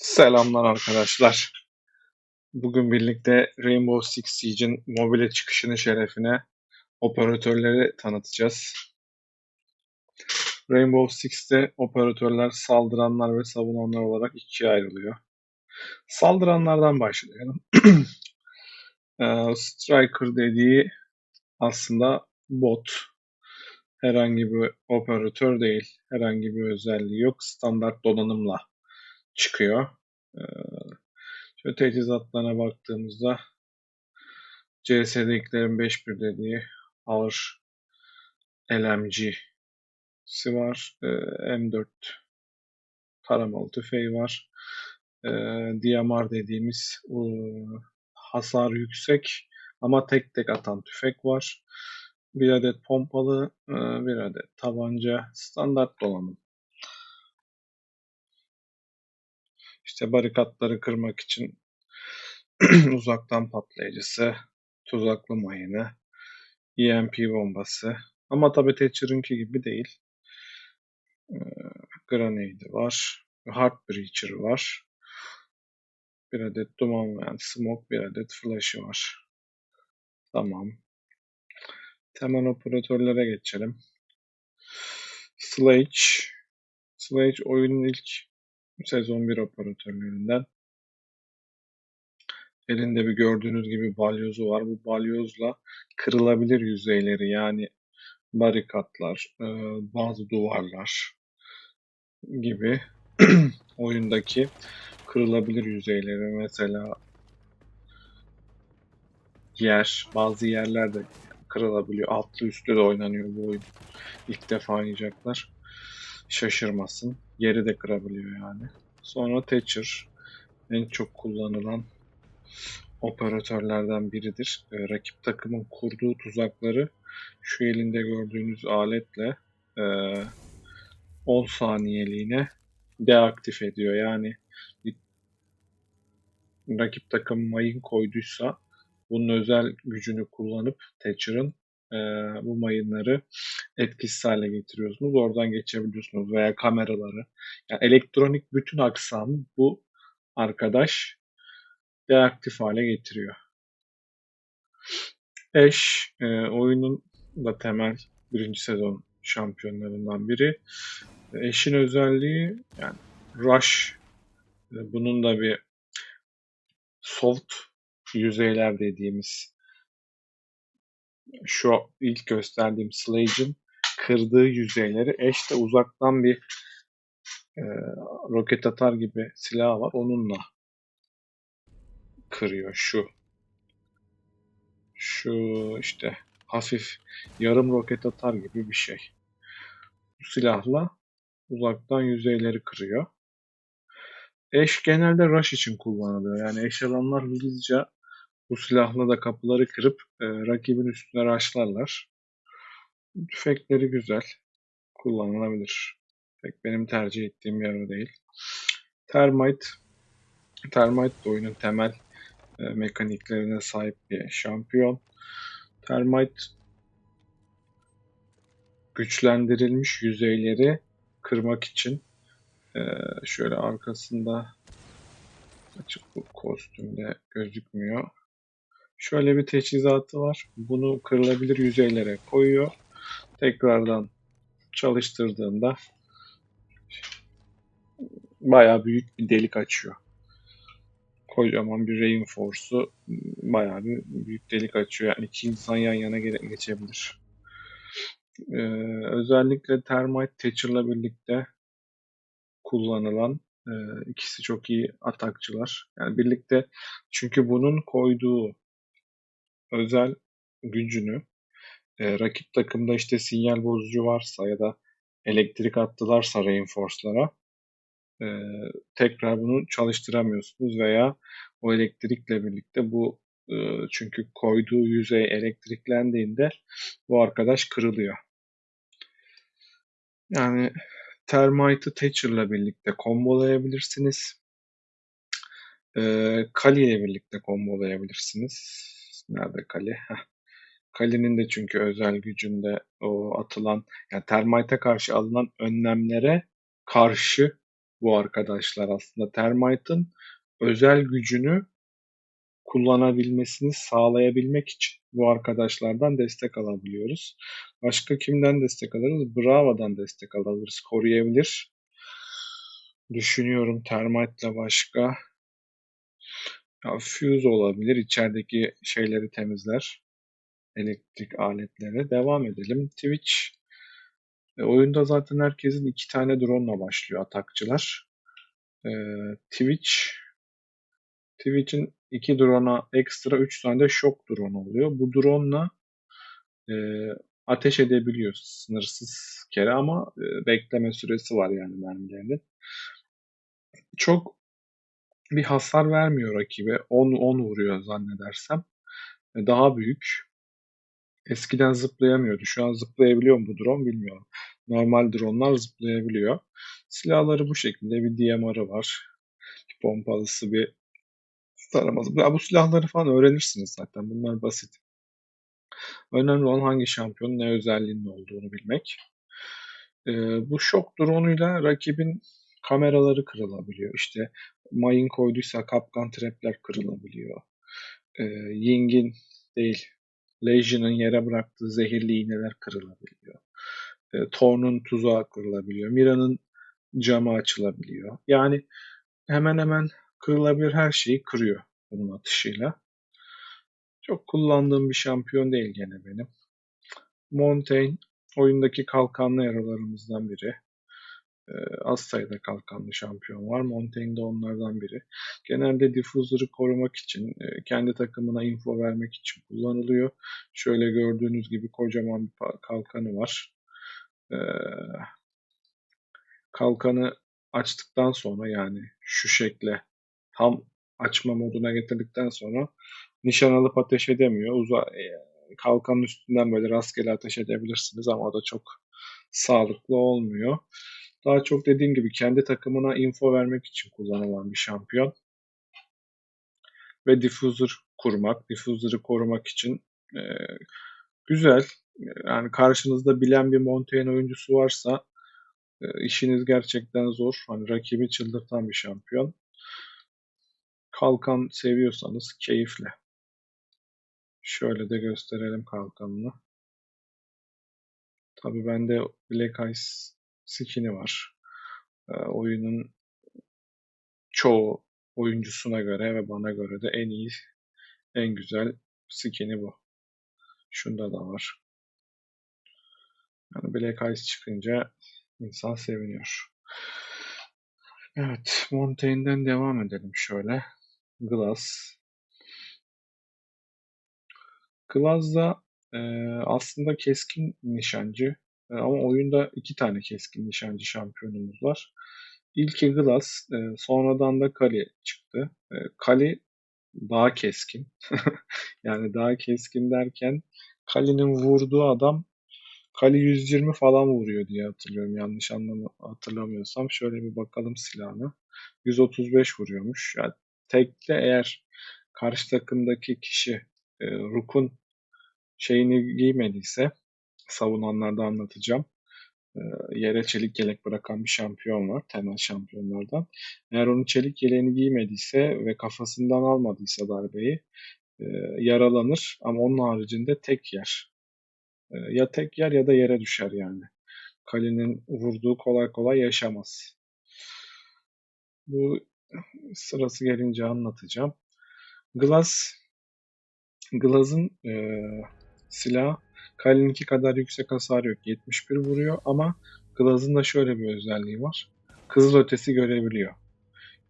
Selamlar arkadaşlar. Bugün birlikte Rainbow Six Siege'in mobile çıkışını şerefine operatörleri tanıtacağız. Rainbow Six'te operatörler saldıranlar ve savunanlar olarak ikiye ayrılıyor. Saldıranlardan başlayalım. Striker dediği aslında bot. Herhangi bir operatör değil. Herhangi bir özelliği yok. Standart donanımla çıkıyor. Ee, Şöyle teçhizatlarına baktığımızda CS'dekilerin 5.1 dediği ağır LMG'si var. M4 taramalı tüfeği var. DMR dediğimiz hasar yüksek ama tek tek atan tüfek var. Bir adet pompalı, bir adet tabanca, standart donanım. İşte barikatları kırmak için uzaktan patlayıcısı, tuzaklı mayını, EMP bombası. Ama tabii Thatcher'ınki gibi değil. Grenade var. Heartbreacher var. Bir adet duman veren smoke, bir adet flash'ı var. Tamam. Hemen operatörlere geçelim. Sledge. Sledge oyunun ilk sezon 1 operatörlerinden. Elinde bir gördüğünüz gibi balyozu var. Bu balyozla kırılabilir yüzeyleri yani barikatlar, bazı duvarlar gibi oyundaki kırılabilir yüzeyleri mesela bazı yerler de kırılabiliyor. Altlı üstlü de oynanıyor bu oyun. İlk defa oynayacaklar. Şaşırmasın. Yeri de kırabiliyor yani. Sonra Thatcher en çok kullanılan operatörlerden biridir. Rakip takımın kurduğu tuzakları şu elinde gördüğünüz aletle 10 saniyeliğine deaktif ediyor. Yani rakip takım mayın koyduysa bunun özel gücünü kullanıp Thatcher'ın bu mayınları etkisiz hale getiriyorsunuz. Oradan geçebiliyorsunuz veya kameraları. Yani elektronik bütün aksamı bu arkadaş deaktif hale getiriyor. Oyunun da temel birinci sezon şampiyonlarından biri. Ash'in özelliği yani Rush. Bunun da bir soft yüzeyler dediğimiz şu ilk gösterdiğim Slage'in kırdığı yüzeyleri Ash de uzaktan bir e, roket atar gibi silah var. Onunla kırıyor şu işte hafif yarım roket atar gibi bir şey. Bu silahla uzaktan yüzeyleri kırıyor. Ash genelde rush için kullanılıyor. Yani Ash alanlar hızlıca bu silahla da kapıları kırıp rakibin üstüne rushlarlar. Tüfekleri güzel. Kullanılabilir. Pek benim tercih ettiğim bir arı değil. Termite. Termite de oyunun temel mekaniklerine sahip bir şampiyon. Termite güçlendirilmiş yüzeyleri kırmak için şöyle arkasında açık bu kostümde gözükmüyor. Şöyle bir teçhizatı var. Bunu kırılabilir yüzeylere koyuyor. Tekrardan çalıştırdığında bayağı büyük bir delik açıyor. Kocaman bir reinforce'u bayağı bir büyük delik açıyor. Yani iki insan yan yana geçebilir. Ee, Özellikle Termite Thatcher'la birlikte kullanılan ikisi çok iyi atakçılar. Yani birlikte çünkü bunun koyduğu özel gücünü rakip takımda işte sinyal bozucu varsa ya da elektrik attılarsa reinforce'lara e, tekrar bunu çalıştıramıyorsunuz veya o elektrikle birlikte çünkü koyduğu yüzey elektriklendiğinde bu arkadaş kırılıyor. Yani Termite'ı Thatcher'la birlikte kombolayabilirsiniz. Kali ile birlikte kombolayabilirsiniz. Nerede Kali? Kali'nin de çünkü özel gücünde o atılan yani Termite'e karşı alınan önlemlere karşı bu arkadaşlar aslında. Termite'ın özel gücünü kullanabilmesini sağlayabilmek için bu arkadaşlardan destek alabiliyoruz. Başka kimden destek alırız? Bravo'dan destek alabiliriz. Koruyabilir. Düşünüyorum Termite'la başka. Ya, Fuse olabilir. İçerideki şeyleri temizler. Elektrik aletleri. Devam edelim. Twitch. Oyunda zaten herkesin 2 tane drone'la başlıyor atakçılar. E, Twitch. Twitch'in 2 drone'a ekstra 3 tane de shock drone oluyor. Bu drone'la e, ateş edebiliyor sınırsız kere ama bekleme süresi var yani mermilerinin. Çok bir hasar vermiyor rakibe. 10 vuruyor zannedersem. Daha büyük. Eskiden zıplayamıyordu. Şu an zıplayabiliyor mu bu drone bilmiyorum. Normal drone'lar zıplayabiliyor. Silahları bu şekilde. Bir DMR'ı var. Bir pompalısı, bir taraması. Ya bu silahları falan öğrenirsiniz zaten. Bunlar basit. Önemli olan hangi şampiyonun ne özelliğinin olduğunu bilmek. Bu şok drone'uyla rakibin kameraları kırılabiliyor. İşte mayın koyduysa kapkan trapler kırılabiliyor. Ying'in değil, Legion'ın yere bıraktığı zehirli iğneler kırılabiliyor. Thorn'un tuzağı kırılabiliyor. Mira'nın camı açılabiliyor. Yani hemen hemen kırılabilir her şeyi kırıyor bunun atışıyla. Çok kullandığım bir şampiyon değil gene benim. Montaigne oyundaki kalkanlı hero'larımızdan biri. Az sayıda kalkanlı şampiyon var. Montaigne de onlardan biri. Genelde diffuser'ı korumak için, kendi takımına info vermek için kullanılıyor. Şöyle gördüğünüz gibi kocaman bir kalkanı var. Ee, Kalkanı açtıktan sonra yani şu şekle tam açma moduna getirdikten sonra nişan alıp ateş edemiyor. Kalkanın üstünden böyle rastgele ateş edebilirsiniz ama o da çok sağlıklı olmuyor. Daha çok dediğim gibi kendi takımına info vermek için kullanılan bir şampiyon. Ve diffuser kurmak, diffuser'ı korumak için e, güzel. Yani karşınızda bilen bir Montaigne oyuncusu varsa işiniz gerçekten zor. Hani rakibi çıldırtan bir şampiyon. Kalkan seviyorsanız keyifle. Şöyle de gösterelim kalkanını. Tabii bende Black Ice skin'i var. Oyunun çoğu oyuncusuna göre ve bana göre de en iyi, en güzel skin'i bu. Şunda da var. Yani Black Ice çıkınca insan seviniyor. Evet, Montaigne'den devam edelim şöyle. Glass. Glass da aslında keskin nişancı. Ama oyunda 2 tane keskin nişancı şampiyonumuz var. İlki Glass, sonradan da Kali çıktı. Kali daha keskin. Yani daha keskin derken Kali'nin vurduğu adam Kali 120 falan vuruyor diye hatırlıyorum. Yanlış hatırlamıyorsam. Şöyle bir bakalım silahına. 135 vuruyormuş. Yani tekte eğer karşı takımdaki kişi Rook'un şeyini giymediyse savunanlarda anlatacağım. E, Yere çelik yelek bırakan bir şampiyon var. Temel şampiyonlardan. Eğer onun çelik yeleğini giymediyse ve kafasından almadıysa darbeyi e, yaralanır ama onun haricinde tek yer. Ya tek yer ya da yere düşer yani. Kalenin vurduğu kolay kolay yaşamaz. Bu sırası gelince anlatacağım. Glass, Glass'ın silahı Kale'ninki kadar yüksek hasar yok. 71 vuruyor ama Glass'ın da şöyle bir özelliği var. Kızıl ötesi görebiliyor.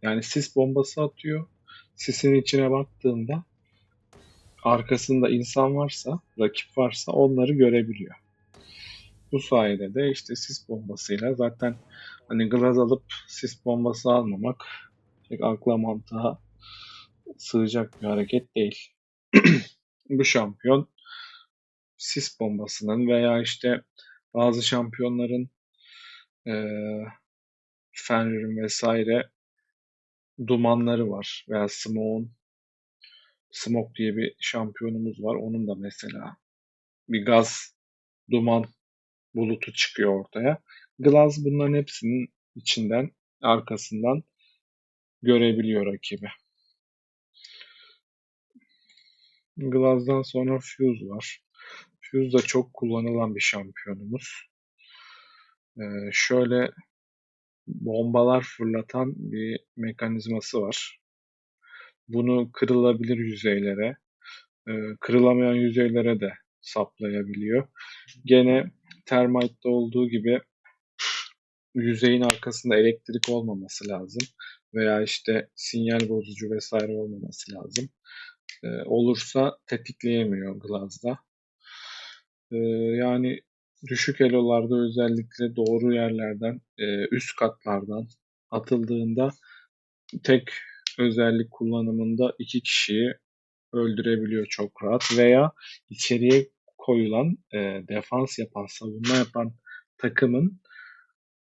Yani sis bombası atıyor. Sisin içine baktığında arkasında insan varsa, rakip varsa onları görebiliyor. Bu sayede de işte sis bombasıyla zaten hani Glass alıp sis bombası almamak pek akla mantığa sığacak bir hareket değil. Bu şampiyon sis bombasının veya işte bazı şampiyonların Fenrir'in vesaire dumanları var veya Smoke diye bir şampiyonumuz var. Onun da mesela bir gaz, duman bulutu çıkıyor ortaya. Glass bunların hepsinin içinden arkasından görebiliyor rakibi. Glaz'dan sonra Fuse var. Fuse da çok kullanılan bir şampiyonumuz. Şöyle bombalar fırlatan bir mekanizması var. Bunu kırılabilir yüzeylere, kırılamayan yüzeylere de saplayabiliyor. Gene Termite'da olduğu gibi yüzeyin arkasında elektrik olmaması lazım. Veya işte sinyal bozucu vesaire olmaması lazım. Olursa tetikleyemiyor Glaz'da. Yani düşük elolarda özellikle doğru yerlerden, üst katlardan atıldığında tek özellik kullanımında 2 kişiyi öldürebiliyor çok rahat veya içeriye koyulan defans yapan, savunma yapan takımın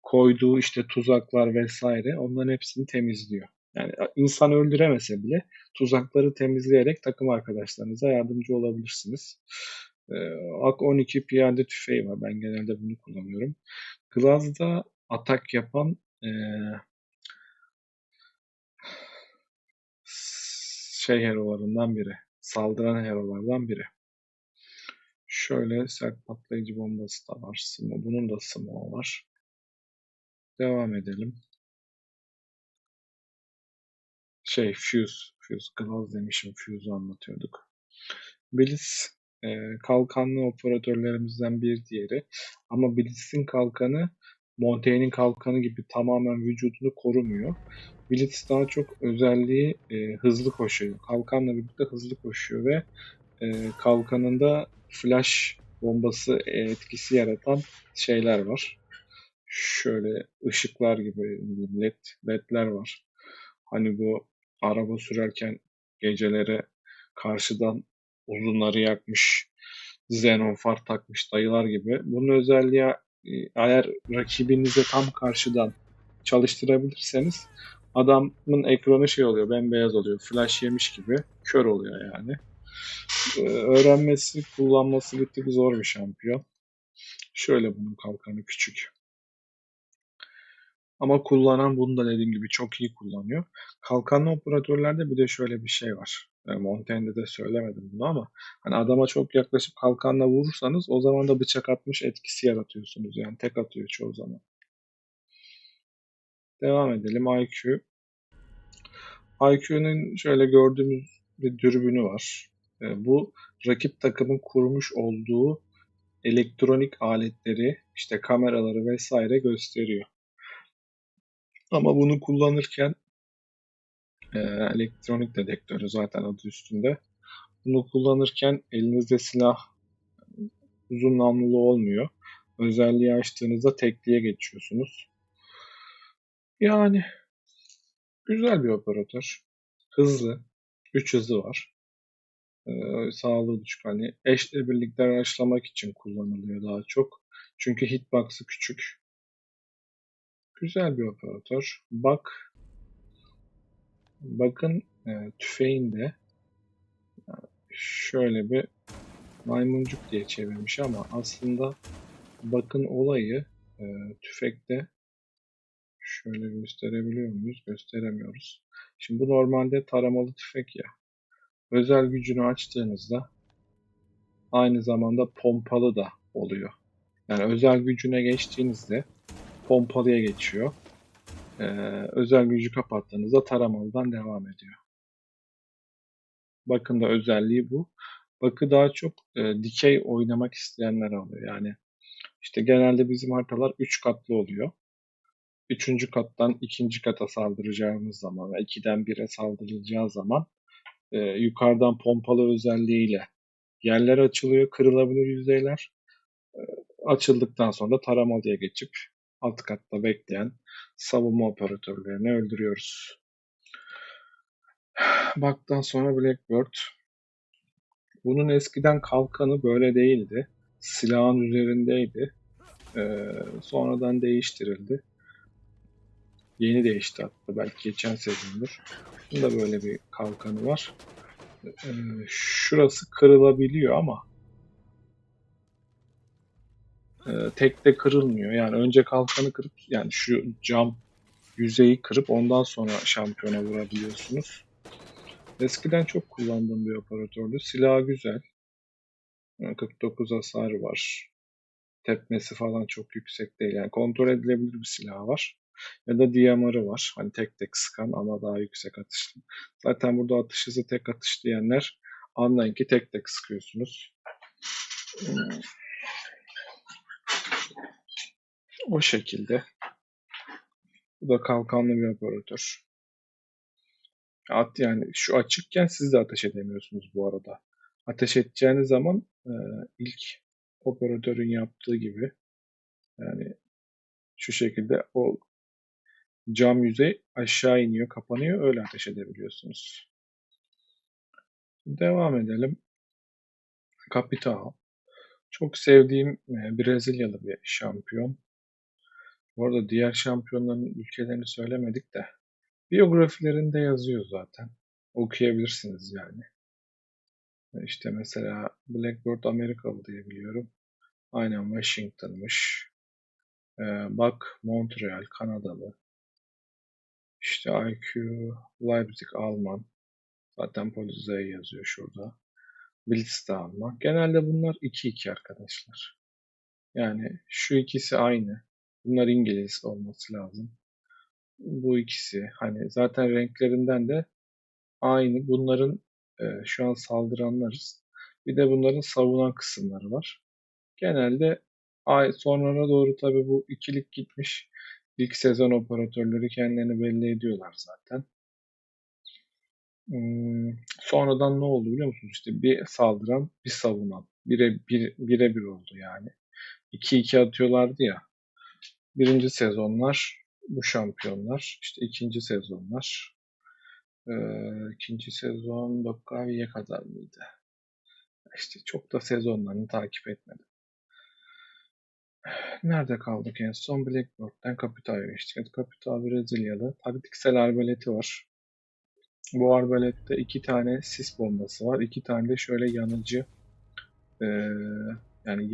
koyduğu işte tuzaklar vesaire onların hepsini temizliyor. Yani insan öldüremese bile tuzakları temizleyerek takım arkadaşlarınıza yardımcı olabilirsiniz. Ee, AK-12 piyade tüfeği var. Ben genelde bunu kullanıyorum. Glaz'da atak yapan herolarından biri. Saldıran herolardan biri. Şöyle sert patlayıcı bombası da var. Bunun da smoke var. Devam edelim. Fuse. Glaz demişim. Fuse'u anlatıyorduk. Blitz kalkanlı operatörlerimizden bir diğeri. Ama Blitz'in kalkanı Montaigne'in kalkanı gibi tamamen vücudunu korumuyor. Blitz daha çok özelliği hızlı koşuyor. Kalkanla birlikte hızlı koşuyor ve kalkanında flash bombası etkisi yaratan şeyler var. Şöyle ışıklar gibi ledler var. Hani bu araba sürerken geceleri karşıdan uzunları yakmış, xenon far takmış dayılar gibi. Bunun özelliği eğer rakibinize tam karşıdan çalıştırabilirseniz adamın ekranı oluyor, bembeyaz oluyor. Flash yemiş gibi kör oluyor yani. Öğrenmesi, kullanması bir tık zor bir şampiyon. Şöyle bunun kalkanı küçük. Ama kullanan bunu da dediğim gibi çok iyi kullanıyor. Kalkanlı operatörlerde bir de şöyle bir şey var. Montaigne'de de söylemedim bunu ama hani adama çok yaklaşıp kalkanla vurursanız o zaman da bıçak atmış etkisi yaratıyorsunuz. Yani tek atıyor çoğu zaman. Devam edelim. IQ. IQ'nun şöyle gördüğümüz bir dürbünü var. Bu rakip takımın kurmuş olduğu elektronik aletleri, işte kameraları vesaire gösteriyor. Ama bunu kullanırken elektronik dedektörü zaten adı üstünde. Bunu kullanırken elinizde silah uzun namlulu olmuyor. Özelliği açtığınızda tekliğe geçiyorsunuz. Yani güzel bir operatör. Hızlı. 3 hızı var. Sağlığı düşük. Hani eşle birlikte araçlamak için kullanılıyor daha çok. Çünkü hitbox'ı küçük. Güzel bir operatör. Bakın tüfeğinde şöyle bir maymuncuk diye çevirmiş ama aslında bakın olayı tüfekte şöyle gösterebiliyor muyuz? Gösteremiyoruz. Şimdi bu normalde taramalı tüfek ya. Özel gücünü açtığınızda aynı zamanda pompalı da oluyor. Yani özel gücüne geçtiğinizde pompalıya geçiyor. Özel gücü kapattığınızda taramalıdan devam ediyor. Bakın da özelliği bu. Bakı daha çok dikey oynamak isteyenler alıyor. Yani işte genelde bizim haritalar 3 katlı oluyor. Üçüncü kattan ikinci kata saldıracağımız zaman ve 2'den 1'e saldırılacağı zaman yukarıdan pompalı özelliğiyle yerler açılıyor, kırılabilir yüzeyler. Açıldıktan sonra taramalıya geçip alt katta bekleyen savunma operatörlerini öldürüyoruz. Baktan sonra Blackbird. Bunun eskiden kalkanı böyle değildi. Silahın üzerindeydi. Sonradan değiştirildi. Yeni değişti hatta. Belki geçen sezondur. Bunda böyle bir kalkanı var. Şurası kırılabiliyor ama tekte kırılmıyor. Yani önce kalkanı kırıp yani şu cam yüzeyi kırıp ondan sonra şampiyona vurabiliyorsunuz. Eskiden çok kullandığım bir operatördü. Silahı güzel. 49 hasar var. Tepmesi falan çok yüksek değil. Yani kontrol edilebilir bir silahı var. Ya da DMR'ı var. Hani tek tek sıkan ama daha yüksek atışlı. Zaten burada atış hızı tek atış diyenler anlayın ki tek tek sıkıyorsunuz. O şekilde. Bu da kalkanlı bir operatör. Yani şu açıkken siz de ateş edemiyorsunuz bu arada. Ateş edeceğiniz zaman ilk operatörün yaptığı gibi yani şu şekilde o cam yüzey aşağı iniyor, kapanıyor. Öyle ateş edebiliyorsunuz. Devam edelim. Capitao. Çok sevdiğim Brezilyalı bir şampiyon. Bu arada diğer şampiyonların ülkelerini söylemedik de biyografilerinde yazıyor zaten. Okuyabilirsiniz yani. İşte mesela Blackbird Amerikalı diye biliyorum. Aynen Washington'mış. Bak Montreal Kanadalı. İşte IQ Leipzig Alman. Zaten Polizei yazıyor şurada. Blitz de Alman. Genelde bunlar 2-2 arkadaşlar. Yani şu ikisi aynı. Bunlar İngiliz olması lazım. Bu ikisi hani zaten renklerinden de aynı. Bunların şu an saldıranlarız. Bir de bunların savunan kısımları var. Genelde sonlara doğru tabii bu ikilik gitmiş. İlk sezon operatörleri kendilerini belli ediyorlar zaten. Sonradan ne oldu biliyor musunuz? İşte bir saldıran, bir savunan. Bire bir oldu yani. 2-2 atıyorlardı ya. Birinci sezonlar bu şampiyonlar. İşte ikinci sezonlar. İkinci sezon Dokkavi'ye kadar mıydı? İşte çok da sezonlarını takip etmedim. Nerede kaldık en son? Blackbird'den Capitao'ya geçtik. Evet, Capitao Brezilyalı. Taktiksel arbaleti var. Bu arbalette 2 tane sis bombası var. 2 tane de şöyle yanıcı ee, yani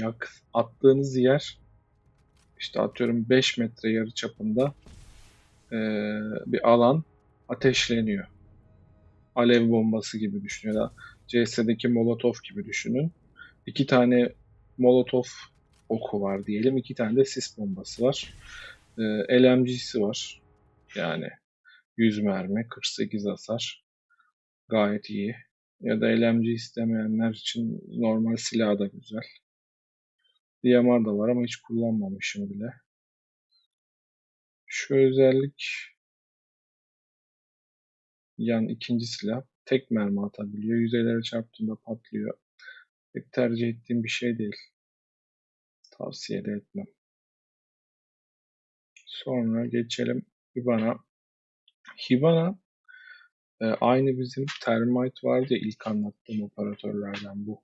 attığınız yer işte atıyorum 5 metre yarı çapında bir alan ateşleniyor. Alev bombası gibi düşünün ya da CS'deki Molotov gibi düşünün. 2 tane Molotov oku var diyelim. 2 tane de sis bombası var. LMG'si var. Yani 100 mermi, 48 hasar. Gayet iyi. Ya da LMG istemeyenler için normal silah da güzel. DMR da var ama hiç kullanmamışım bile. Şu özellik yan ikinci silah. Tek mermi atabiliyor. Yüzeylere çarptığında patlıyor. Pek tercih ettiğim bir şey değil. Tavsiye de etmem. Sonra geçelim Hibana. Hibana aynı bizim Termite vardı ya ilk anlattığım operatörlerden bu.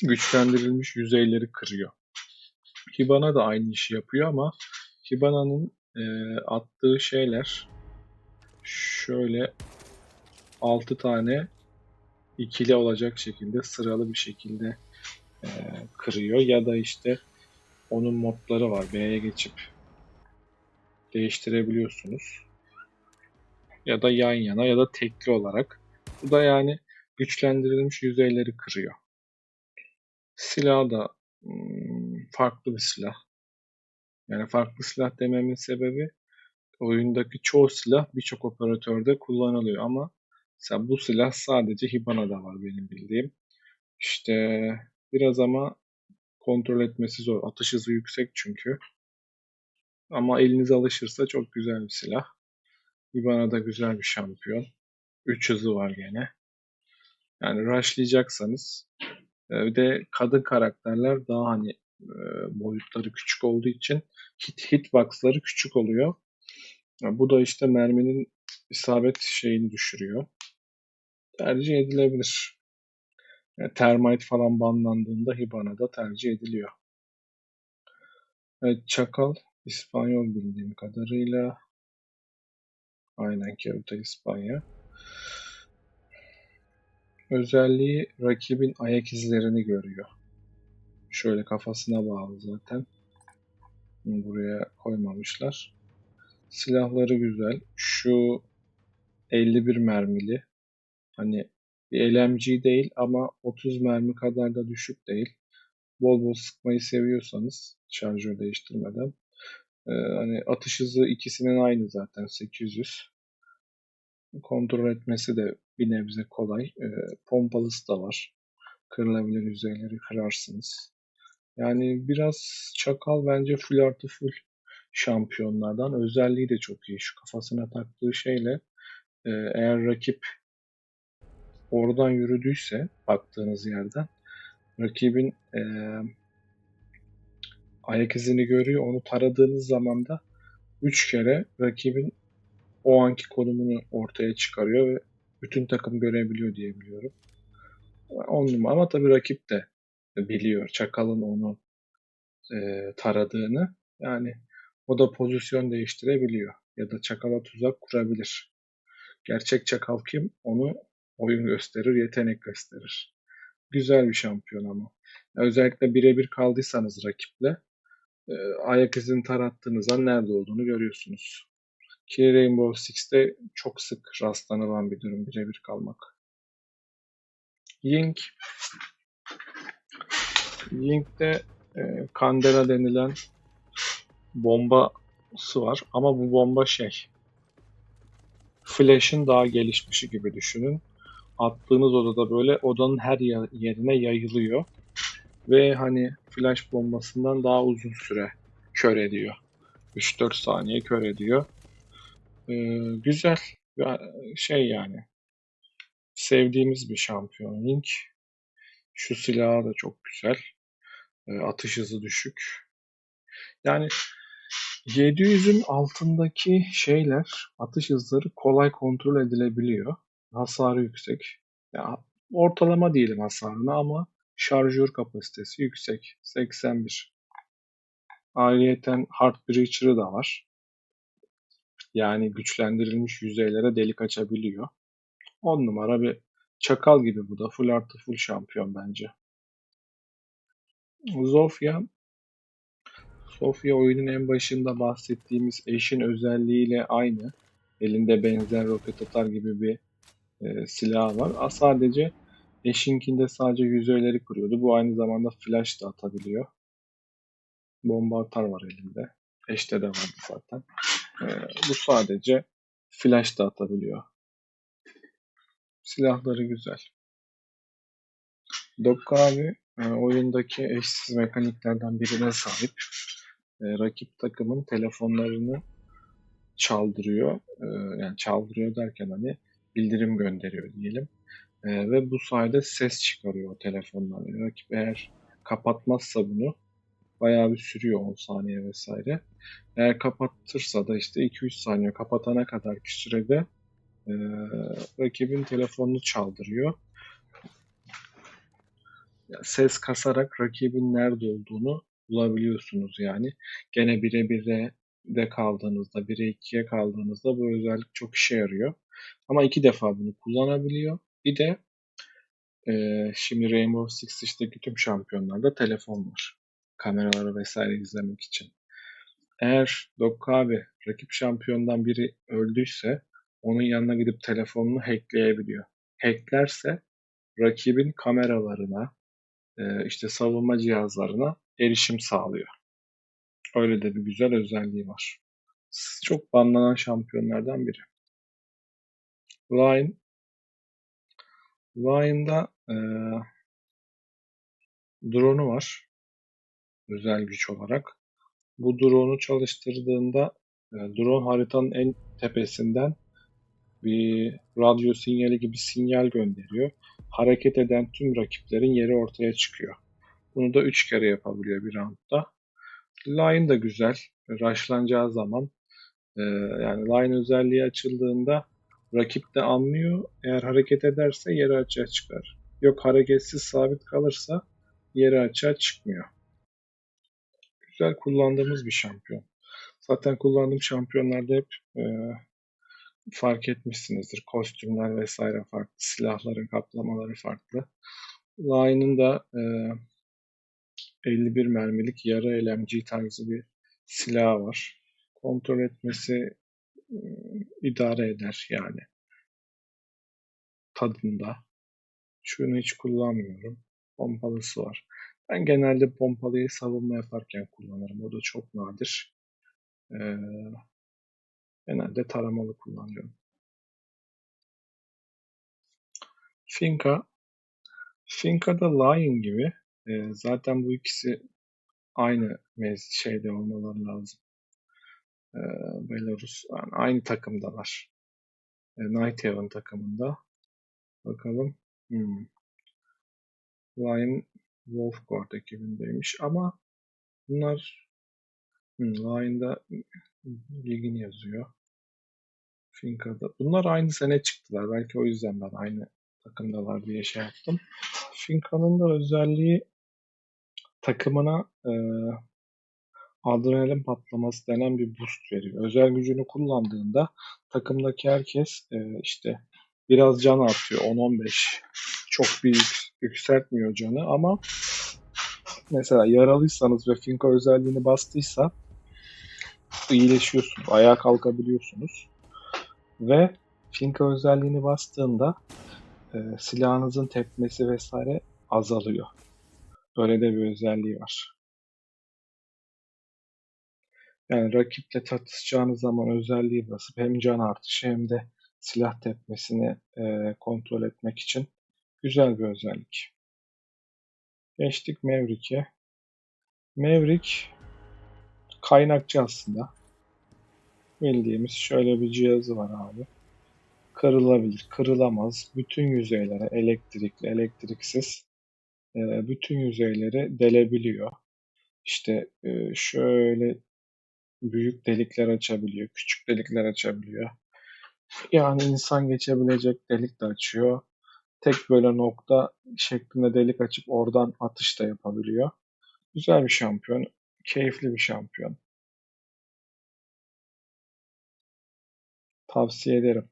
Güçlendirilmiş yüzeyleri kırıyor. Hibana da aynı işi yapıyor ama Hibana'nın attığı şeyler şöyle 6 tane ikili olacak şekilde sıralı bir şekilde kırıyor ya da işte onun modları var. B'ye geçip değiştirebiliyorsunuz. Ya da yan yana ya da tekli olarak. Bu da yani güçlendirilmiş yüzeyleri kırıyor. Silah da farklı bir silah. Yani farklı silah dememin sebebi oyundaki çoğu silah birçok operatörde kullanılıyor ama mesela bu silah sadece Hibana'da var benim bildiğim. İşte biraz ama kontrol etmesi zor. Atış hızı yüksek çünkü. Ama elinize alışırsa çok güzel bir silah. Hibana'da güzel bir şampiyon. 3 hızı var gene. Yani rushlayacaksanız bir de kadın karakterler daha hani boyutları küçük olduğu için hitbox'ları küçük oluyor. Bu da işte merminin isabet şeyini düşürüyor. Tercih edilebilir. Yani Termite falan banlandığında Hibana'da tercih ediliyor. Evet, Çakal İspanyol bildiğim kadarıyla. Aynen Keuta İspanya. Özelliği rakibin ayak izlerini görüyor. Şöyle kafasına bağlı zaten. Buraya koymamışlar. Silahları güzel. Şu 51 mermili. Hani bir LMG değil ama 30 mermi kadar da düşük değil. Bol bol sıkmayı seviyorsanız şarjör değiştirmeden. Hani atış hızı ikisinin aynı zaten 800. Kontrol etmesi de bir nebze kolay. Pompalısı da var. Kırılabilir yüzeyleri kırarsınız. Yani biraz Çakal bence full artı full şampiyonlardan. Özelliği de çok iyi. Şu kafasına taktığı şeyle eğer rakip oradan yürüdüyse baktığınız yerden rakibin ayak izini görüyor. Onu taradığınız zaman da 3 kere rakibin o anki konumunu ortaya çıkarıyor ve bütün takım görebiliyor diye biliyorum. 10 numara ama tabii rakip de biliyor Çakal'ın onu taradığını. Yani o da pozisyon değiştirebiliyor ya da Çakal'a tuzak kurabilir. Gerçek Çakal kim? Onu oyun gösterir, yetenek gösterir. Güzel bir şampiyon ama. Özellikle birebir kaldıysanız rakiple ayak izini tarattığınız an nerede olduğunu görüyorsunuz. Ki Rainbow Six'te çok sık rastlanılan bir durum birebir kalmak. Ying. Ying'de Candela denilen bombası var ama bu bomba Flash'ın daha gelişmişi gibi düşünün. Attığınız odada böyle odanın her yerine yayılıyor ve hani flash bombasından daha uzun süre kör ediyor. 3-4 saniye kör ediyor. Güzel yani sevdiğimiz bir şampiyon Link. Şu silahı da çok güzel. Atış hızı düşük. Yani 700'ün altındaki şeyler, atış hızları kolay kontrol edilebiliyor. Hasarı yüksek. Ya, ortalama diyelim hasarına ama şarjör kapasitesi yüksek. 81. Ayrıyeten Heart Breacher'ı da var. Yani güçlendirilmiş yüzeylere delik açabiliyor. 10 numara bir çakal gibi bu da. Full artı full şampiyon bence. Zofia. Sofya oyunun en başında bahsettiğimiz eşin özelliğiyle aynı. Elinde benzer roket atar gibi bir silahı var. Sadece eşinkinde sadece yüzeyleri kırıyordu. Bu aynı zamanda flash da atabiliyor. Bomba atar var elinde. Eşte de vardı zaten. E, Bu sadece flash da atabiliyor. Silahları güzel. Dokka abi oyundaki eşsiz mekaniklerden birine sahip. Rakip takımın telefonlarını çaldırıyor. Yani çaldırıyor derken hani bildirim gönderiyor diyelim. Ve bu sayede ses çıkarıyor o telefondan. Yani rakip eğer kapatmazsa bunu bayağı bir sürüyor 10 saniye vesaire. Eğer kapatırsa da işte 2-3 saniye kapatana kadarki sürede e, rakibin telefonunu çaldırıyor. Yani ses kasarak rakibin nerede olduğunu bulabiliyorsunuz yani. Gene 1'e 1'e kaldığınızda, 1'e 2'ye kaldığınızda bu özellik çok işe yarıyor. Ama 2 defa bunu kullanabiliyor. Bir de şimdi Rainbow Six Siege'deki tüm şampiyonlarda telefon var. Kameraları vesaire izlemek için. Eğer Dokka abi rakip şampiyondan biri öldüyse onun yanına gidip telefonunu hackleyebiliyor. Hacklerse rakibin kameralarına, işte savunma cihazlarına erişim sağlıyor. Öyle de bir güzel özelliği var. Çok banlanan şampiyonlardan biri. Line, Line'da drone'u var özel güç olarak. Bu drone'u çalıştırdığında drone haritanın en tepesinden bir radyo sinyali gibi sinyal gönderiyor. Hareket eden tüm rakiplerin yeri ortaya çıkıyor. Bunu da 3 kere yapabiliyor bir roundda. Line da güzel. Rushlanacağı zaman yani line özelliği açıldığında rakip de anlıyor. Eğer hareket ederse yeri açığa çıkar. Yok hareketsiz sabit kalırsa yeri açığa çıkmıyor. Güzel kullandığımız bir şampiyon. Zaten kullandığım şampiyonlarda hep fark etmişsinizdir. Kostümler vesaire farklı. Silahların kaplamaları farklı. Line'ın da 51 mermilik yarı LMG tarzı bir silahı var. kontrol etmesi idare eder yani tadında. Şunu hiç kullanmıyorum. Pompalısı var. Ben genelde pompalıyı savunma yaparken kullanırım. O da çok nadir. Ee, Genelde taramalı kullanıyorum. Finka. Finka da Lion gibi. Zaten bu ikisi aynı şeyde olmaları lazım. Ee, Belarus. Yani aynı takımdalar. Nighthaven takımında. Bakalım. Lion Wolfguard ekibindeymiş ama bunlar Lion'da ligini yazıyor. Finka'da. Bunlar aynı sene çıktılar. Belki o yüzden ben aynı takımdalar diye şey yaptım. Finka'nın da özelliği takımına adrenalin patlaması denen bir boost veriyor. Özel gücünü kullandığında takımdaki herkes işte biraz can artıyor. 10-15. Çok büyük yükseltmiyor canı ama mesela yaralıysanız ve Finka özelliğini bastıysa iyileşiyorsunuz. Ayağa kalkabiliyorsunuz. Ve Finka özelliğini bastığında silahınızın tepmesi vesaire azalıyor. Böyle de bir özelliği var. Yani rakiple tartışacağınız zaman özelliği basıp hem can artışı hem de silah tepmesini kontrol etmek için güzel bir özellik. Geçtik Maverick'e. Maverick kaynakçı aslında. Bildiğimiz şöyle bir cihazı var abi. Kırılabilir, kırılamaz. Bütün yüzeylere elektrikli, elektriksiz bütün yüzeyleri delebiliyor. İşte şöyle büyük delikler açabiliyor, küçük delikler açabiliyor. Yani insan geçebilecek delik de açıyor. Tek böyle nokta şeklinde delik açıp oradan atış da yapabiliyor. Güzel bir şampiyon, keyifli bir şampiyon. Tavsiye ederim.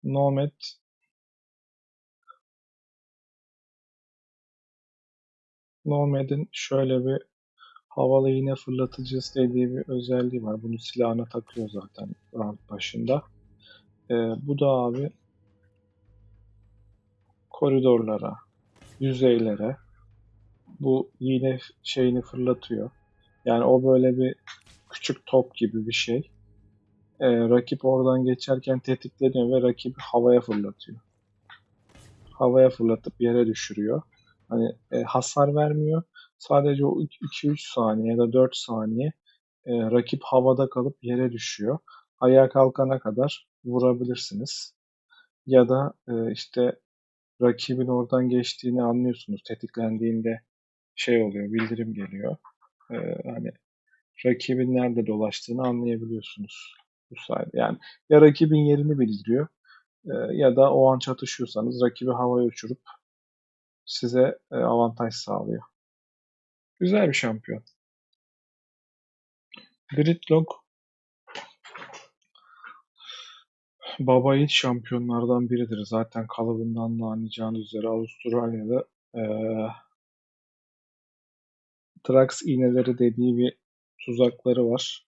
Nomad, Nomad'in şöyle bir havalı iğne fırlatıcısı dediği bir özelliği var. Bunu silahına takıyor zaten round başında. Bu da abi koridorlara, yüzeylere bu iğne şeyini fırlatıyor. Yani o böyle bir küçük top gibi bir şey. Rakip oradan geçerken tetikleniyor ve rakibi havaya fırlatıyor. Havaya fırlatıp yere düşürüyor. Hani hasar vermiyor. Sadece o 2-3 saniye ya da 4 saniye rakip havada kalıp yere düşüyor. Ayağa kalkana kadar vurabilirsiniz. Ya da işte rakibin oradan geçtiğini anlıyorsunuz. Tetiklendiğinde şey oluyor, bildirim geliyor. Hani rakibin nerede dolaştığını anlayabiliyorsunuz bu sayede. Yani ya rakibin yerini bildiriyor ya da o an çatışıyorsanız rakibi havaya uçurup size avantaj sağlıyor. Güzel bir şampiyon. Gridlock baba yiğit şampiyonlardan biridir. Zaten kalıbından da anlayacağınız üzere Avustralya'da e, Trax iğneleri dediği bir tuzakları var.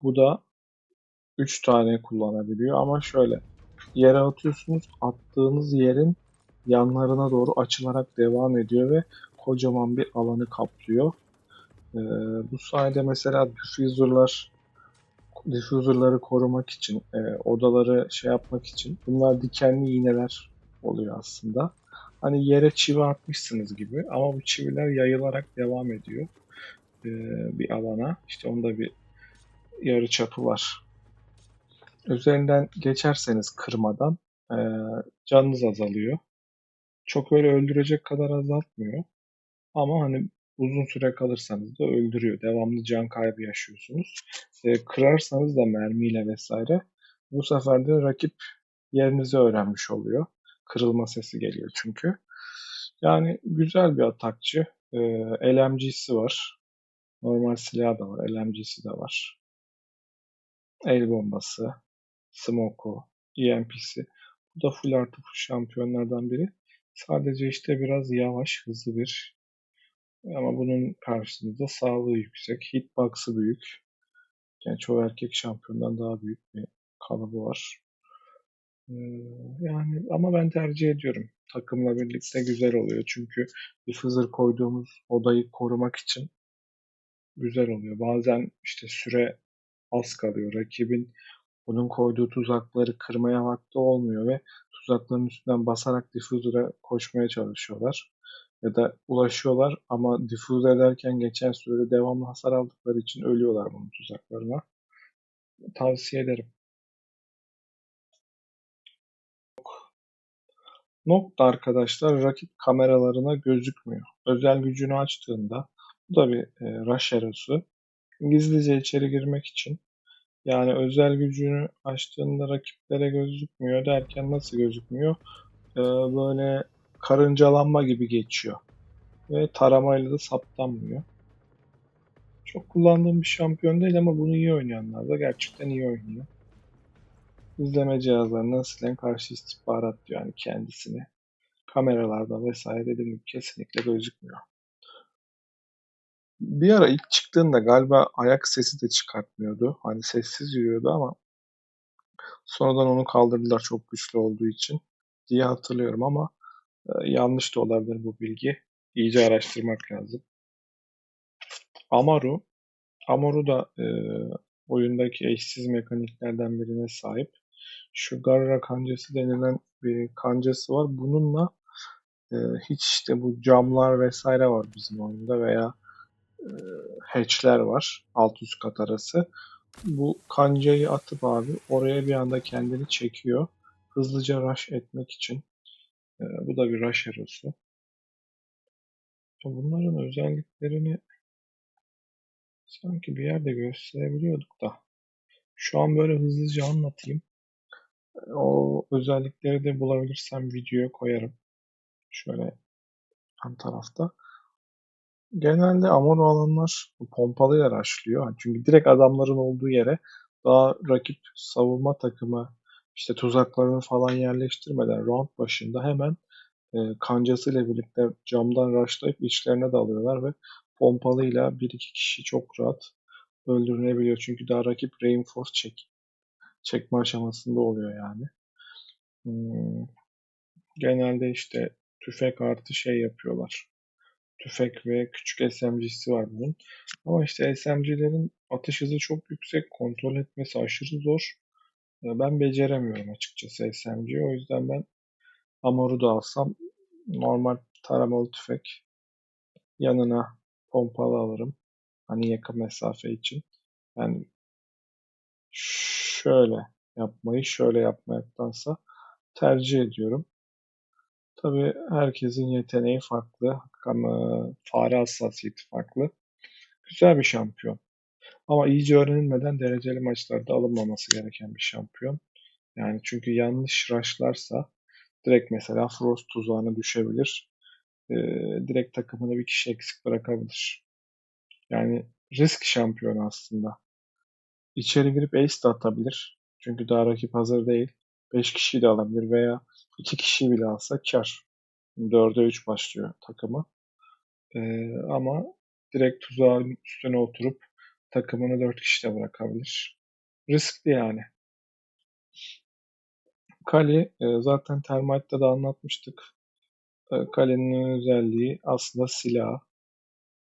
Bu da 3 tane kullanabiliyor ama şöyle yere atıyorsunuz, attığınız yerin yanlarına doğru açılarak devam ediyor ve kocaman bir alanı kaplıyor. Ee, Bu sayede mesela diffuser'ları korumak için, odaları şey yapmak için bunlar dikenli iğneler oluyor aslında. Hani yere çivi atmışsınız gibi ama bu çiviler yayılarak devam ediyor ee, bir alana. İşte onda bir yarı çapı var. Üzerinden geçerseniz kırmadan e, canınız azalıyor. Çok öyle öldürecek kadar azaltmıyor. Ama hani uzun süre kalırsanız da öldürüyor. Devamlı can kaybı yaşıyorsunuz. Kırarsanız da mermiyle vesaire bu sefer de rakip yerinizi öğrenmiş oluyor. Kırılma sesi geliyor çünkü. Yani güzel bir atakçı. LMG'si var. Normal silahı da var. LMG'si de var. El bombası, Smoke'u, EMP'si. Bu da full artı full şampiyonlardan biri. Sadece işte biraz yavaş, hızlı bir Ama bunun karşısında sağlığı yüksek, hitbox'ı büyük. Yani çoğu erkek şampiyondan daha büyük bir kalıbı var. Ee, Yani ama ben tercih ediyorum. Takımla birlikte güzel oluyor. Çünkü diffuser koyduğumuz odayı korumak için güzel oluyor. Bazen işte süre az kalıyor. Rakibin bunun koyduğu tuzakları kırmaya vakti olmuyor ve tuzakların üstünden basarak diffuser'a koşmaya çalışıyorlar. Ya da ulaşıyorlar ama diffuse ederken geçen sürede devamlı hasar aldıkları için ölüyorlar bunun tuzaklarına. Tavsiye ederim. Noct arkadaşlar rakip kameralarına gözükmüyor. Özel gücünü açtığında bu da bir rush arrosu. Gizlice içeri girmek için yani özel gücünü açtığında rakiplere gözükmüyor derken nasıl gözükmüyor? Böyle karıncalanma gibi geçiyor ve taramayla da saptanmıyor. Çok kullandığım bir şampiyon değil ama bunu iyi oynayanlar da gerçekten iyi oynuyor. İzleme cihazlarından silen karşı istihbarat diyor yani kendisini. Kameralarda vesaire dediğim gibi kesinlikle gözükmüyor. Bir ara ilk çıktığında galiba ayak sesi de çıkartmıyordu. Hani sessiz yürüyordu ama sonradan onu kaldırdılar çok güçlü olduğu için diye hatırlıyorum ama yanlış da olabilir bu bilgi. İyice araştırmak lazım. Amaru, Amaru da oyundaki eşsiz mekaniklerden birine sahip. Şu Garra kancası denilen bir kancası var. Bununla e, hiç işte bu camlar vesaire var bizim oyunda veya e, hatchler var alt üst kat arası. Bu kancayı atıp abi oraya bir anda kendini çekiyor. Hızlıca rush etmek için. Bu da bir rush hero'su. Bunların özelliklerini sanki bir yerde gösterebiliyorduk da. Şu an böyle hızlıca anlatayım. O özellikleri de bulabilirsem videoya koyarım. Şöyle yan tarafta. Genelde Amor alanlar pompalıyla rushlıyor. Çünkü direkt adamların olduğu yere daha rakip savunma takımı işte tuzaklarını falan yerleştirmeden round başında hemen kancasıyla birlikte camdan rushlayıp içlerine dalıyorlar ve pompalıyla bir iki kişi çok rahat öldürülebiliyor. Çünkü daha rakip reinforce çekme aşamasında oluyor yani. Hmm, Genelde işte tüfek artı şey yapıyorlar. Tüfek ve küçük SMG'si var bunun. Ama işte SMG'lerin atış hızı çok yüksek. Kontrol etmesi aşırı zor. Ben beceremiyorum açıkçası SMG'yi. O yüzden ben Amor'u da alsam normal taramalı tüfek yanına pompalı alırım. Hani yakın mesafe için. Yani şöyle yapmaktansa tercih ediyorum. Tabii herkesin yeteneği farklı ama fare hassasiyeti farklı. Güzel bir şampiyon. Ama iyice öğrenilmeden dereceli maçlarda alınmaması gereken bir şampiyon. Yani çünkü yanlış rushlarsa direkt mesela Frost tuzağına düşebilir. Ee, Direkt takımını bir kişi eksik bırakabilir. Yani risk şampiyonu aslında. İçeri girip ace de atabilir. Çünkü daha rakip hazır değil. 5 kişiyi de alabilir veya 2 kişiyi bile alsa kar. 4'e 3 başlıyor takımı. Ama direkt tuzağın üstüne oturup takımını 4 kişi de bırakabilir. Riskli yani. Kali zaten Termite'da da anlatmıştık. Kalenin özelliği aslında silah.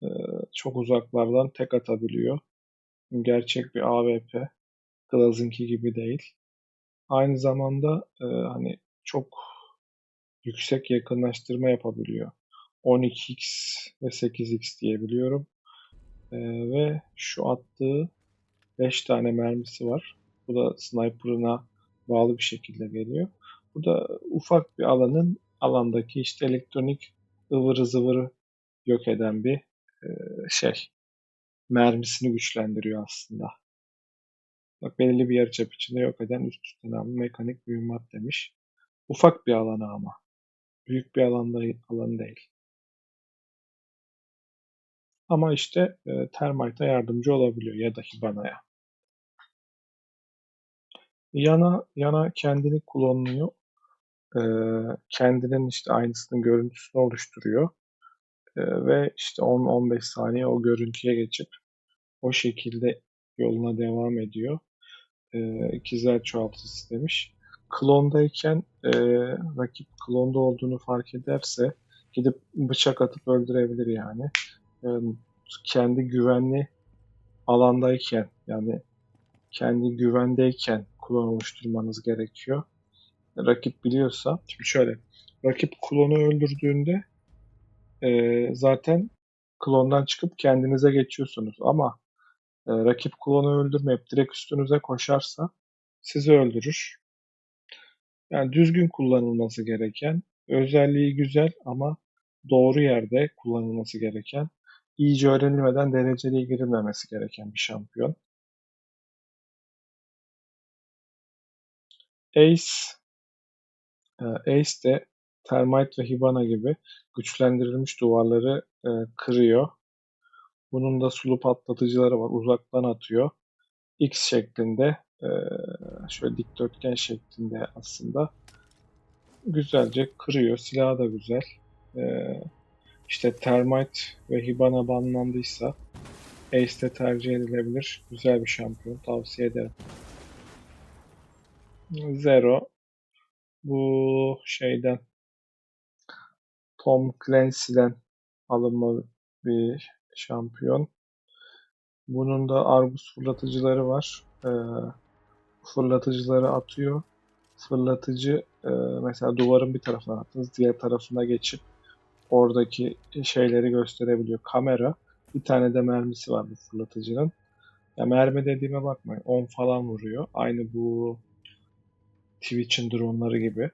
E, Çok uzaklardan tek atabiliyor. Gerçek bir AWP. Glaz'ınki gibi değil. Aynı zamanda hani çok yüksek yakınlaştırma yapabiliyor. 12x ve 8x diyebiliyorum. Ve şu attığı 5 tane mermisi var. Bu da sniper'ına bağlı bir şekilde geliyor. Bu da ufak bir alandaki işte elektronik ıvırı zıvırı yok eden bir e, şey. Mermisini güçlendiriyor aslında. Bak belirli bir yarıçap içinde yok eden üst üste mekanik mühimmat demiş. Ufak bir alana ama. Büyük bir alan değil. Ama işte Termite'a yardımcı olabiliyor ya da Hibana'ya. Yana kendini klonluyor. Kendinin işte aynısının görüntüsünü oluşturuyor. Ve işte 10-15 saniye o görüntüye geçip o şekilde yoluna devam ediyor. İkizler çoğaltıcısı demiş. Klondayken rakip klonda olduğunu fark ederse gidip bıçak atıp öldürebilir yani. E, Kendi güvenli alandayken, yani kendi güvendeyken klon oluşturmanız gerekiyor. Rakip biliyorsa, şimdi şöyle, rakip klonu öldürdüğünde zaten klondan çıkıp kendinize geçiyorsunuz. Ama rakip klonu öldürmeyip direkt üstünüze koşarsa sizi öldürür. Yani düzgün kullanılması gereken, özelliği güzel ama doğru yerde kullanılması gereken, iyice öğrenilmeden dereceliğe girilmemesi gereken bir şampiyon. Ace, Ace de Termite ve Hibana gibi güçlendirilmiş duvarları kırıyor. Bunun da sulu patlatıcıları var. Uzaktan atıyor. X şeklinde, şöyle dikdörtgen şeklinde aslında. Güzelce kırıyor. Silahı da güzel. E, işte Termite ve Hibana banlandıysa Ace'de tercih edilebilir. Güzel bir şampiyon. Tavsiye ederim. Zero bu şeyden, Tom Clancy'den alınma bir şampiyon. Bunun da Argus fırlatıcıları var. Fırlatıcıları atıyor. Fırlatıcı mesela duvarın bir tarafına attınız, diğer tarafına geçip oradaki şeyleri gösterebiliyor. Kamera. Bir tane de mermisi var bu fırlatıcının. Ya mermi dediğime bakmayın. 10 falan vuruyor. Aynı bu Twitch'in dronları gibi.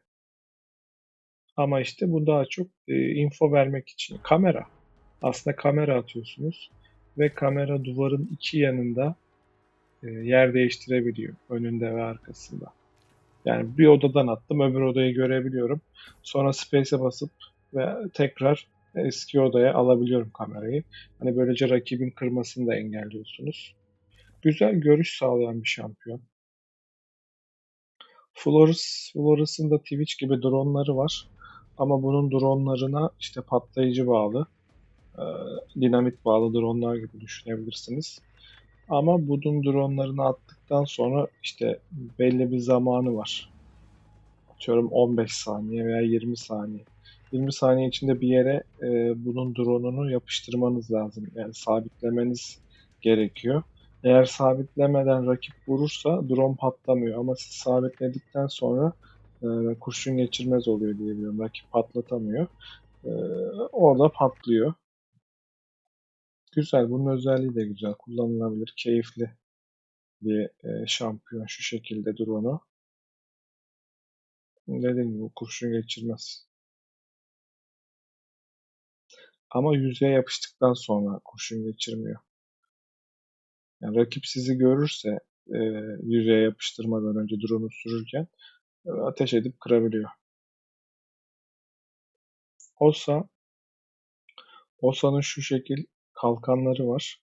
Ama işte bu daha çok info vermek için. Kamera. Aslında kamera atıyorsunuz. Ve kamera duvarın iki yanında yer değiştirebiliyor. Önünde ve arkasında. Yani bir odadan attım, öbür odayı görebiliyorum. Sonra space'e basıp ve tekrar eski odaya alabiliyorum kamerayı. Hani böylece rakibin kırmasını da engelliyorsunuz. Güzel görüş sağlayan bir şampiyon. Floris'in da Twitch gibi dronları var. Ama bunun dronlarına işte patlayıcı bağlı, e, dinamit bağlı dronlar gibi düşünebilirsiniz. Ama bunun dronlarını attıktan sonra işte belli bir zamanı var. Atıyorum 15 saniye veya 20 saniye. 20 saniye içinde bir yere bunun drone'unu yapıştırmanız lazım. Yani sabitlemeniz gerekiyor. Eğer sabitlemeden rakip vurursa drone patlamıyor. Ama siz sabitledikten sonra kurşun geçirmez oluyor diye biliyorum. Rakip patlatamıyor. E, Orada patlıyor. Güzel. Bunun özelliği de güzel. Kullanılabilir. Keyifli bir şampiyon şu şekilde drone'u. Dediğim gibi kurşun geçirmez. Ama yüzeye yapıştıktan sonra kurşun geçirmiyor. Yani rakip sizi görürse e, yüzeye yapıştırmadan önce drone'u sürürken ateş edip kırabiliyor. Osa, Osa'nın şu şekil kalkanları var.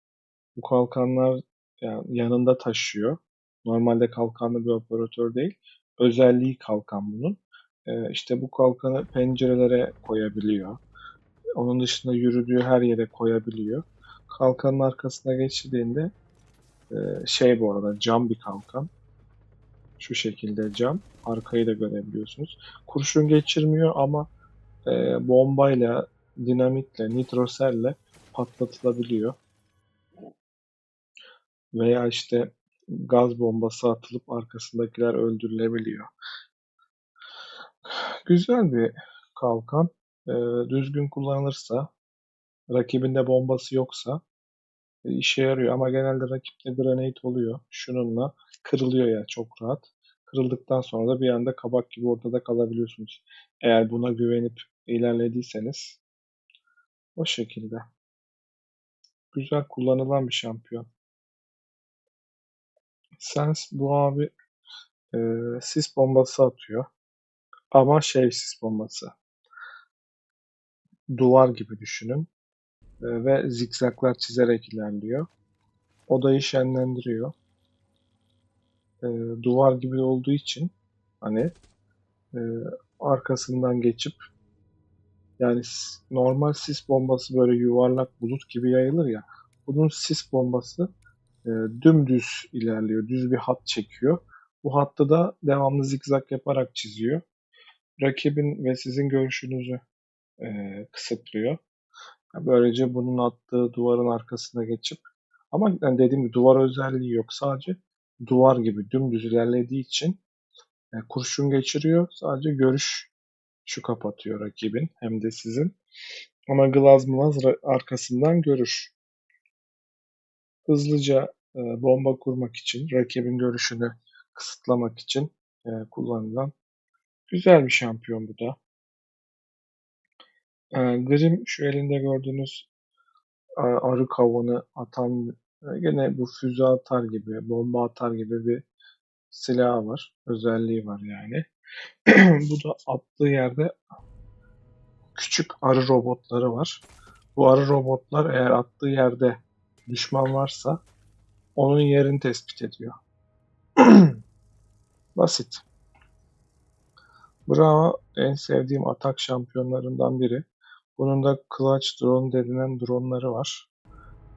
Bu kalkanlar yani yanında taşıyor. Normalde kalkanlı bir operatör değil. Özelliği kalkan bunun. İşte bu kalkanı pencerelere koyabiliyor. Onun dışında yürüdüğü her yere koyabiliyor. Kalkanın arkasına geçtiğinde bu arada cam bir kalkan. Şu şekilde cam. Arkayı da görebiliyorsunuz. Kurşun geçirmiyor ama bombayla, dinamitle, nitroselle patlatılabiliyor. Veya işte gaz bombası atılıp arkasındakiler öldürülebiliyor. Güzel bir kalkan. E, Düzgün kullanılırsa, rakibinde bombası yoksa işe yarıyor. Ama genelde rakipte grenade oluyor. Şununla kırılıyor ya çok rahat. Kırıldıktan sonra da bir anda kabak gibi ortada kalabiliyorsunuz. Eğer buna güvenip ilerlediyseniz o şekilde. Güzel kullanılan bir şampiyon. Sens bu abi e, sis bombası atıyor. Ama sis bombası. Duvar gibi düşünün. Ve zikzaklar çizerek ilerliyor. Odayı şenlendiriyor. E, Duvar gibi olduğu için hani e, arkasından geçip Yani normal sis bombası böyle yuvarlak bulut gibi yayılır ya. Bunun sis bombası dümdüz ilerliyor. Düz bir hat çekiyor. Bu hatta da devamlı zigzag yaparak çiziyor. Rakibin ve sizin görüşünüzü kısıtlıyor. Böylece bunun attığı duvarın arkasına geçip, ama yani dediğim gibi duvar özelliği yok. Sadece duvar gibi dümdüz ilerlediği için kurşun geçiriyor. Sadece görüş şu kapatıyor rakibin hem de sizin. Ama Glazmaz arkasından görür. Hızlıca bomba kurmak için, rakibin görüşünü kısıtlamak için kullanılan güzel bir şampiyon bu da. Grim şu elinde gördüğünüz arı kavunu atan, gene bu füze atar gibi, bomba atar gibi bir silahı var. Özelliği var yani. Bu da attığı yerde küçük arı robotları var. Bu arı robotlar eğer attığı yerde düşman varsa onun yerini tespit ediyor. Basit. Bravo en sevdiğim atak şampiyonlarından biri. Bunun da Clutch Drone denilen dronları var.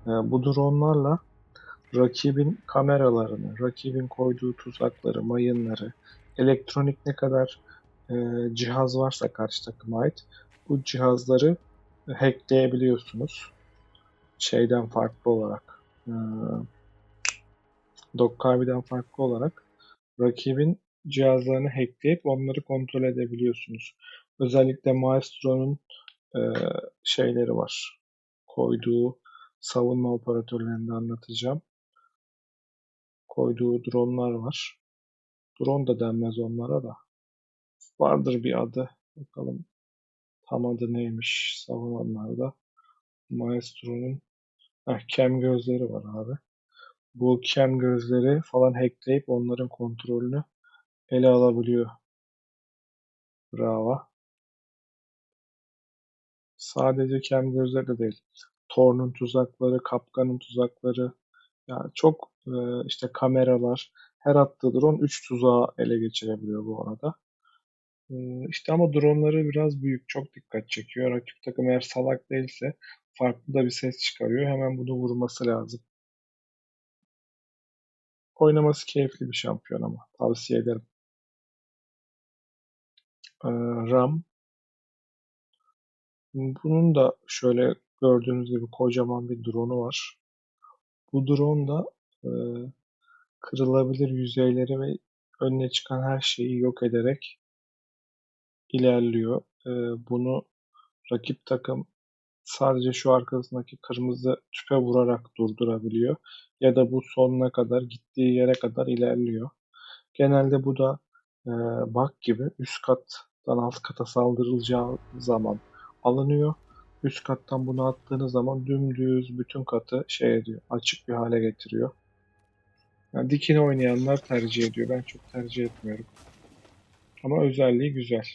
Bu dronlarla rakibin kameralarını, rakibin koyduğu tuzakları, mayınları, elektronik ne kadar cihaz varsa karşı takıma ait bu cihazları hackleyebiliyorsunuz. Şeyden farklı olarak, Dokkavi'den farklı olarak rakibin cihazlarını hackleyip onları kontrol edebiliyorsunuz. Özellikle Maestro'nun e, şeyleri var. Koyduğu savunma operatörlerinde anlatacağım. Koyduğu dronlar var. Drone da denmez onlara da. Vardır bir adı. Bakalım tam adı neymiş savunanlarda. Maestro'nun cam gözleri var abi. Bu cam gözleri falan hackleyip onların kontrolünü ele alabiliyor. Bravo. Sadece cam gözleri de değil. Thor'un tuzakları, Kapkan'ın tuzakları. Yani çok işte kameralar. Her attığı drone 3 tuzağı ele geçirebiliyor bu arada. İşte ama dronları biraz büyük. Çok dikkat çekiyor. Rakip takım eğer salak değilse farklı da bir ses çıkarıyor. Hemen bunu vurması lazım. Oynaması keyifli bir şampiyon ama. Tavsiye ederim. Ram. Bunun da şöyle gördüğünüz gibi kocaman bir drone'u var. Bu drone da e, kırılabilir yüzeyleri ve önüne çıkan her şeyi yok ederek ilerliyor. Bunu rakip takım sadece şu arkasındaki kırmızı tüpe vurarak durdurabiliyor. Ya da bu sonuna kadar gittiği yere kadar ilerliyor. Genelde bu da bug gibi üst kattan alt kata saldırılacağı zaman alınıyor. Üst kattan bunu attığınız zaman dümdüz bütün katı şey ediyor, açık bir hale getiriyor. Yani dikine oynayanlar tercih ediyor. Ben çok tercih etmiyorum. Ama özelliği güzel.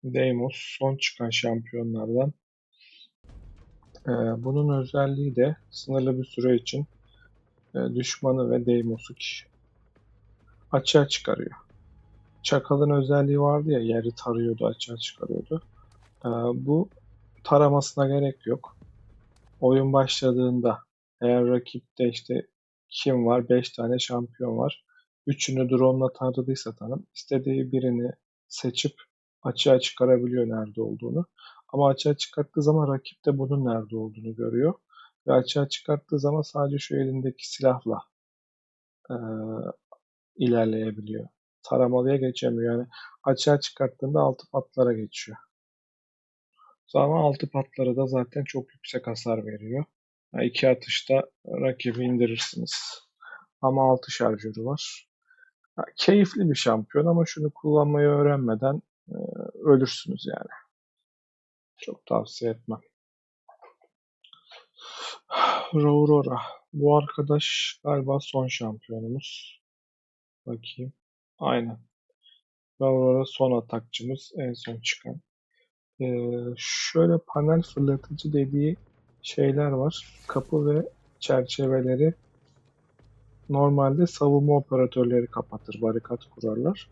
Deimos son çıkan şampiyonlardan. Bunun özelliği de sınırlı bir süre için düşmanı ve Deimos'u açığa çıkarıyor. Çakal'ın özelliği vardı ya, yeri tarıyordu, açığa çıkarıyordu. Bu taramasına gerek yok. Oyun başladığında eğer rakipte işte kim var? 5 tane şampiyon var. Üçünü drone'la taradıysa tanım istediği birini seçip açığa çıkarabiliyor nerede olduğunu. Ama açığa çıkarttığı zaman rakip de bunun nerede olduğunu görüyor. Ve açığa çıkarttığı zaman sadece şu elindeki silahla e, ilerleyebiliyor. Taramalıya geçemiyor. Yani açığa çıkarttığında altı patlara geçiyor. Ama altı patlara da zaten çok yüksek hasar veriyor. Yani iki atışta rakibi indirirsiniz. Ama altı şarjörü var. Keyifli bir şampiyon ama şunu kullanmayı öğrenmeden ölürsünüz yani. Çok tavsiye etmem. Aurora. Bu arkadaş galiba son şampiyonumuz. Bakayım. Aynen. Aurora son atakçımız. En son çıkan. Şöyle panel fırlatıcı dediği şeyler var. Kapı ve çerçeveleri normalde savunma operatörleri kapatır, barikat kurarlar.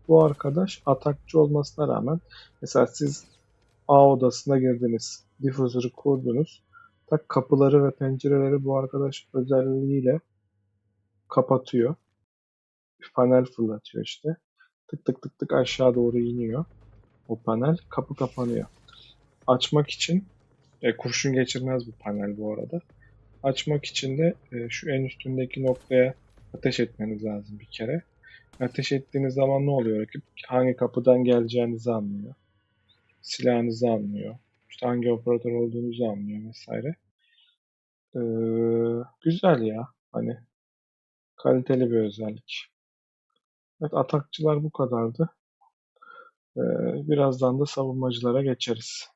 bu arkadaş atakçı olmasına rağmen mesela siz A odasına girdiniz. Diffuser'ı kurdunuz. Tak kapıları ve pencereleri bu arkadaş özelliğiyle kapatıyor. Bir panel fırlatıyor işte. Tık tık tık tık aşağı doğru iniyor. O panel kapı kapanıyor. Açmak için kurşun geçirmez bu panel bu arada. Açmak için de şu en üstündeki noktaya ateş etmeniz lazım bir kere. Ateş ettiğiniz zaman ne oluyor? Rakip hangi kapıdan geleceğinizi anlıyor. Silahınızı anlıyor. İşte hangi operatör olduğunuzu anlıyor vesaire. Güzel ya. Hani kaliteli bir özellik. Evet, atakçılar bu kadardı. Birazdan da savunmacılara geçeriz.